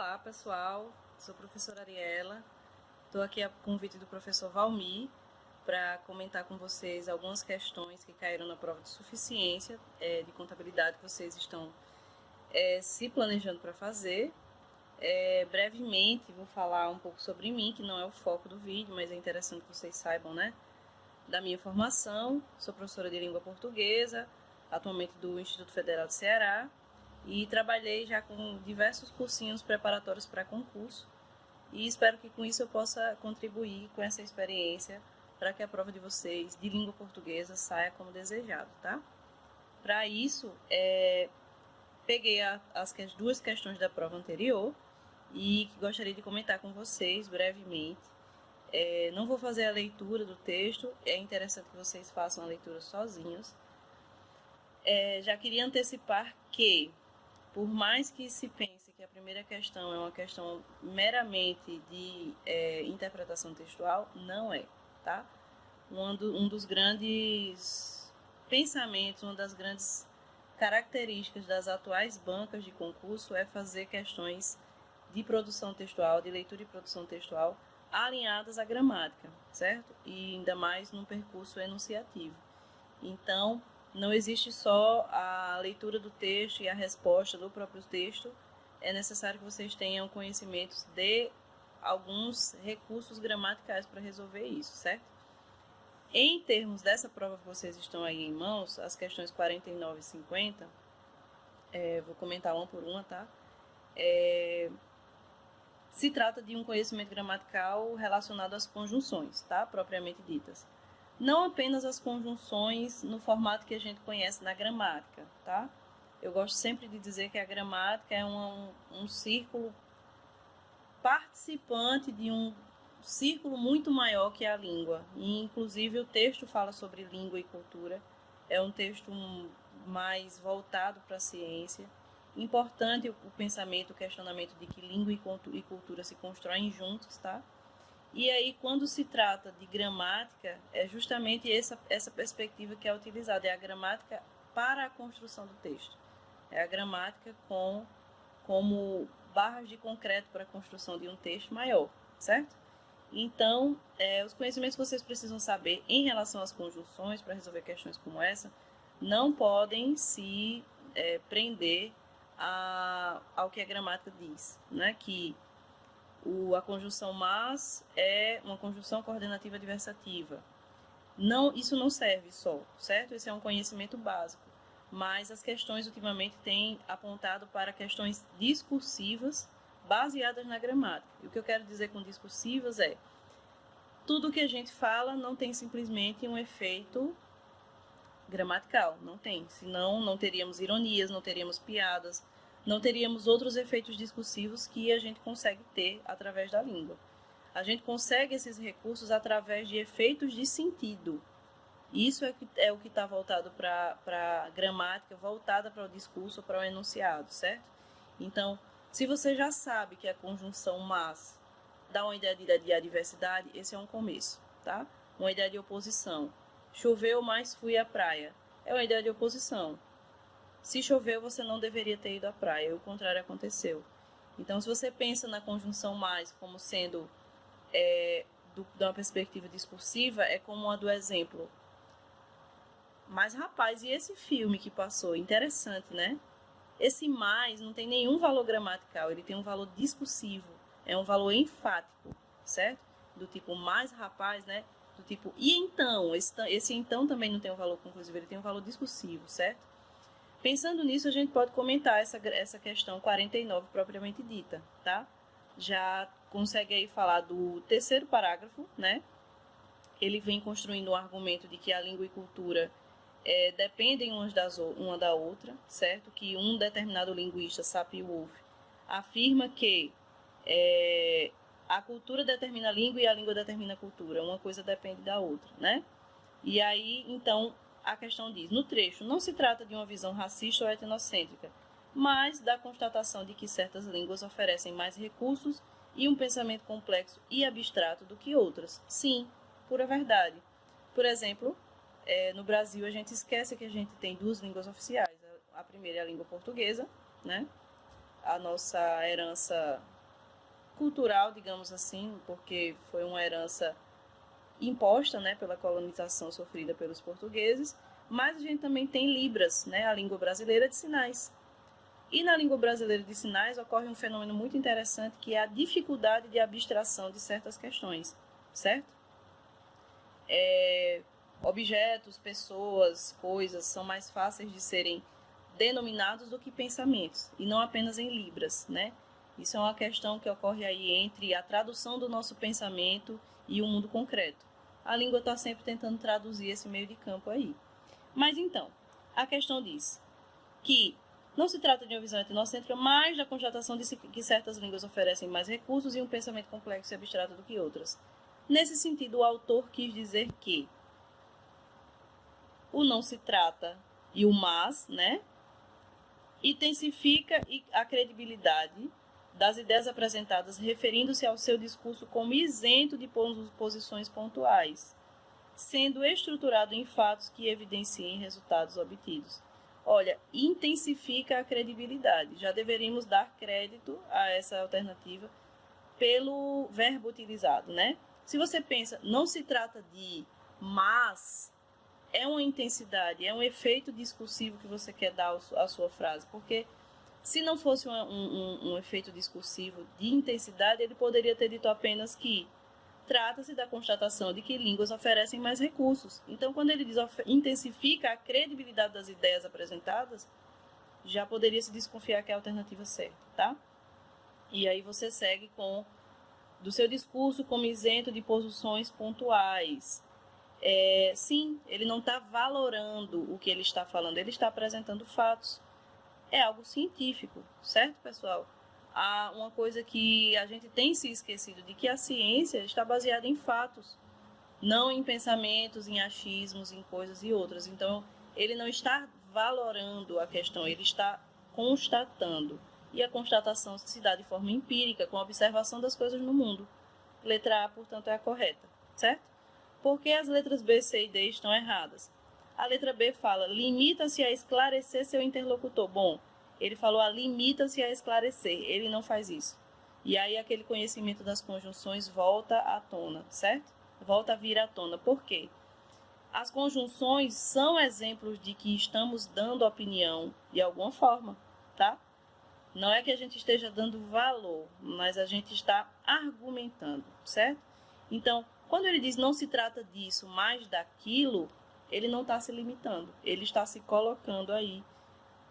Olá, pessoal. Sou a professora Ariela. Estou aqui a convite do professor Valmir para comentar com vocês algumas questões que caíram na prova de suficiência de contabilidade que vocês estão se planejando para fazer. Brevemente vou falar um pouco sobre mim, que não é o foco do vídeo, mas é interessante que vocês saibam, né? Da minha formação. Sou professora de língua portuguesa, atualmente do Instituto Federal do Ceará, e trabalhei já com diversos cursinhos preparatórios para concurso, e espero que com isso eu possa contribuir com essa experiência para que a prova de vocês de língua portuguesa saia como desejado, tá? Para isso, peguei as duas questões da prova anterior e gostaria de comentar com vocês brevemente. Não vou fazer a leitura do texto, é interessante que vocês façam a leitura sozinhos. Já queria antecipar que, por mais que se pense que a primeira questão é uma questão meramente de interpretação textual, não é, tá? Um dos grandes pensamentos, uma das grandes características das atuais bancas de concurso é fazer questões de produção textual, de leitura e produção textual, alinhadas à gramática, certo? E ainda mais num percurso enunciativo. Então, não existe só a leitura do texto e a resposta do próprio texto, é necessário que vocês tenham conhecimentos de alguns recursos gramaticais para resolver isso, certo? Em termos dessa prova que vocês estão aí em mãos, as questões 49 e 50, vou comentar uma por uma, tá? Se trata de um conhecimento gramatical relacionado às conjunções, tá? Propriamente ditas. Não apenas as conjunções no formato que a gente conhece na gramática, tá? Eu gosto sempre de dizer que a gramática é um círculo participante de um círculo muito maior que a língua. E, inclusive, o texto fala sobre língua e cultura. É um texto mais voltado para a ciência. Importante o pensamento, o questionamento de que língua e cultura se constroem juntos, tá? E aí, quando se trata de gramática, é justamente essa perspectiva que é utilizada, é a gramática para a construção do texto. É a gramática como barras de concreto para a construção de um texto maior, certo? Então, os conhecimentos que vocês precisam saber em relação às conjunções, para resolver questões como essa, não podem se prender ao que a gramática diz, né? Que a conjunção mas é uma conjunção coordenativa adversativa. Isso não serve só, certo? Esse é um conhecimento básico. Mas as questões ultimamente têm apontado para questões discursivas baseadas na gramática. E o que eu quero dizer com discursivas é tudo que a gente fala não tem simplesmente um efeito gramatical, não tem. Senão não teríamos ironias, não teríamos piadas, não teríamos outros efeitos discursivos que a gente consegue ter através da língua. A gente consegue esses recursos através de efeitos de sentido. Isso é o que está voltado para a gramática, voltada para o discurso, para o enunciado, certo? Então, se você já sabe que a conjunção mas dá uma ideia de adversidade, esse é um começo, tá? Uma ideia de oposição. Choveu, mas fui à praia. É uma ideia de oposição. Se choveu, você não deveria ter ido à praia, o contrário aconteceu. Então, se você pensa na conjunção mais como sendo de uma perspectiva discursiva, é como a do exemplo. Mas, rapaz, e esse filme que passou? Interessante, né? Esse mais não tem nenhum valor gramatical, ele tem um valor discursivo, é um valor enfático, certo? Do tipo, mais rapaz, né? Do tipo, e então? Esse então também não tem um valor conclusivo, ele tem um valor discursivo, certo? Pensando nisso, a gente pode comentar essa questão 49 propriamente dita, tá? Já consegue aí falar do terceiro parágrafo, né? Ele vem construindo um argumento de que a língua e cultura dependem uma da outra, certo? Que um determinado linguista, Sapir-Whorf, afirma que a cultura determina a língua e a língua determina a cultura. Uma coisa depende da outra, né? E aí, então, a questão diz, no trecho, não se trata de uma visão racista ou etnocêntrica, mas da constatação de que certas línguas oferecem mais recursos e um pensamento complexo e abstrato do que outras. Sim, pura verdade. Por exemplo, no Brasil a gente esquece que a gente tem duas línguas oficiais. A primeira é a língua portuguesa, né? A nossa herança cultural, digamos assim, porque foi uma herança imposta, né, pela colonização sofrida pelos portugueses, mas a gente também tem Libras, né, a língua brasileira de sinais. E na língua brasileira de sinais ocorre um fenômeno muito interessante, que é a dificuldade de abstração de certas questões, certo? Objetos, pessoas, coisas são mais fáceis de serem denominados do que pensamentos, e não apenas em libras, né? Isso é uma questão que ocorre aí entre a tradução do nosso pensamento e o mundo concreto. A língua está sempre tentando traduzir esse meio de campo aí. Mas então, a questão diz que não se trata de uma visão etnocêntrica, mas da constatação de que certas línguas oferecem mais recursos e um pensamento complexo e abstrato do que outras. Nesse sentido, o autor quis dizer que o não se trata e o mas, né, intensifica a credibilidade das ideias apresentadas, referindo-se ao seu discurso como isento de posições pontuais, sendo estruturado em fatos que evidenciem resultados obtidos. Olha, intensifica a credibilidade. Já deveríamos dar crédito a essa alternativa pelo verbo utilizado, né? Se você pensa, não se trata de, mas é uma intensidade, é um efeito discursivo que você quer dar à sua frase, porque se não fosse um efeito discursivo de intensidade, ele poderia ter dito apenas que trata-se da constatação de que línguas oferecem mais recursos. Então, quando ele diz intensifica a credibilidade das ideias apresentadas, já poderia se desconfiar que é a alternativa certa, tá? E aí você segue com do seu discurso como isento de posições pontuais. Sim, ele não está valorando o que ele está falando, ele está apresentando fatos. É algo científico, certo, pessoal? Há uma coisa que a gente tem se esquecido, de que a ciência está baseada em fatos, não em pensamentos, em achismos, em coisas e outras. Então, ele não está valorando a questão, ele está constatando. E a constatação se dá de forma empírica, com a observação das coisas no mundo. Letra A, portanto, é a correta, certo? Por que as letras B, C e D estão erradas? A letra B fala, limita-se a esclarecer seu interlocutor. Bom, ele falou, limita-se a esclarecer. Ele não faz isso. E aí aquele conhecimento das conjunções volta à tona, certo? Volta a vir à tona. Por quê? As conjunções são exemplos de que estamos dando opinião de alguma forma, tá? Não é que a gente esteja dando valor, mas a gente está argumentando, certo? Então, quando ele diz não se trata disso, mas daquilo, ele não está se limitando, ele está se colocando aí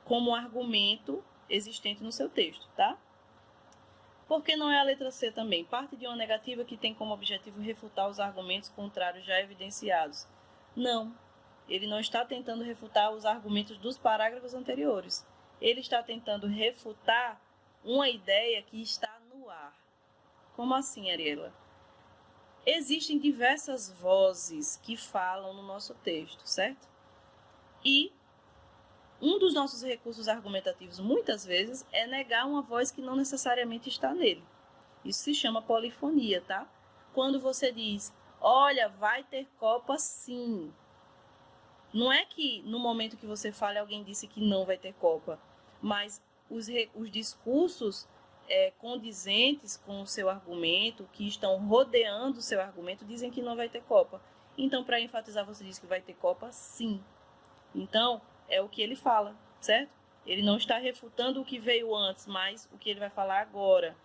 como um argumento existente no seu texto, tá? Por que não é a letra C também? Parte de uma negativa que tem como objetivo refutar os argumentos contrários já evidenciados. Não, ele não está tentando refutar os argumentos dos parágrafos anteriores. Ele está tentando refutar uma ideia que está no ar. Como assim, Ariela? Existem diversas vozes que falam no nosso texto, certo? E um dos nossos recursos argumentativos, muitas vezes, é negar uma voz que não necessariamente está nele. Isso se chama polifonia, tá? Quando você diz, olha, vai ter Copa sim. Não é que no momento que você fala alguém disse que não vai ter Copa, mas os discursos condizentes com o seu argumento, que estão rodeando o seu argumento, dizem que não vai ter Copa. Então, para enfatizar, você diz que vai ter Copa sim. Então, é o que ele fala, certo? Ele não está refutando o que veio antes, mas o que ele vai falar agora,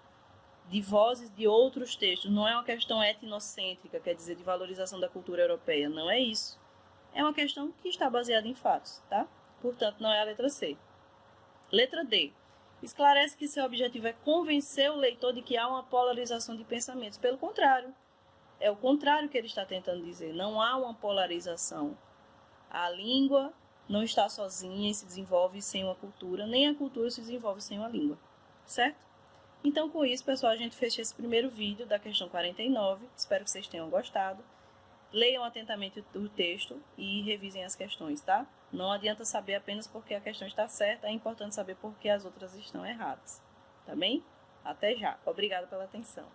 de vozes de outros textos. Não é uma questão etnocêntrica, quer dizer, de valorização da cultura europeia. Não é isso. É uma questão que está baseada em fatos, tá? Portanto, não é a letra C. Letra D. Esclarece que seu objetivo é convencer o leitor de que há uma polarização de pensamentos. Pelo contrário, é o contrário que ele está tentando dizer. Não há uma polarização. A língua não está sozinha e se desenvolve sem uma cultura, nem a cultura se desenvolve sem uma língua, certo? Então, com isso, pessoal, a gente fecha esse primeiro vídeo da questão 49. Espero que vocês tenham gostado. Leiam atentamente o texto e revisem as questões, tá? Não adianta saber apenas porque a questão está certa, é importante saber porque as outras estão erradas, tá bem? Até já. Obrigada pela atenção.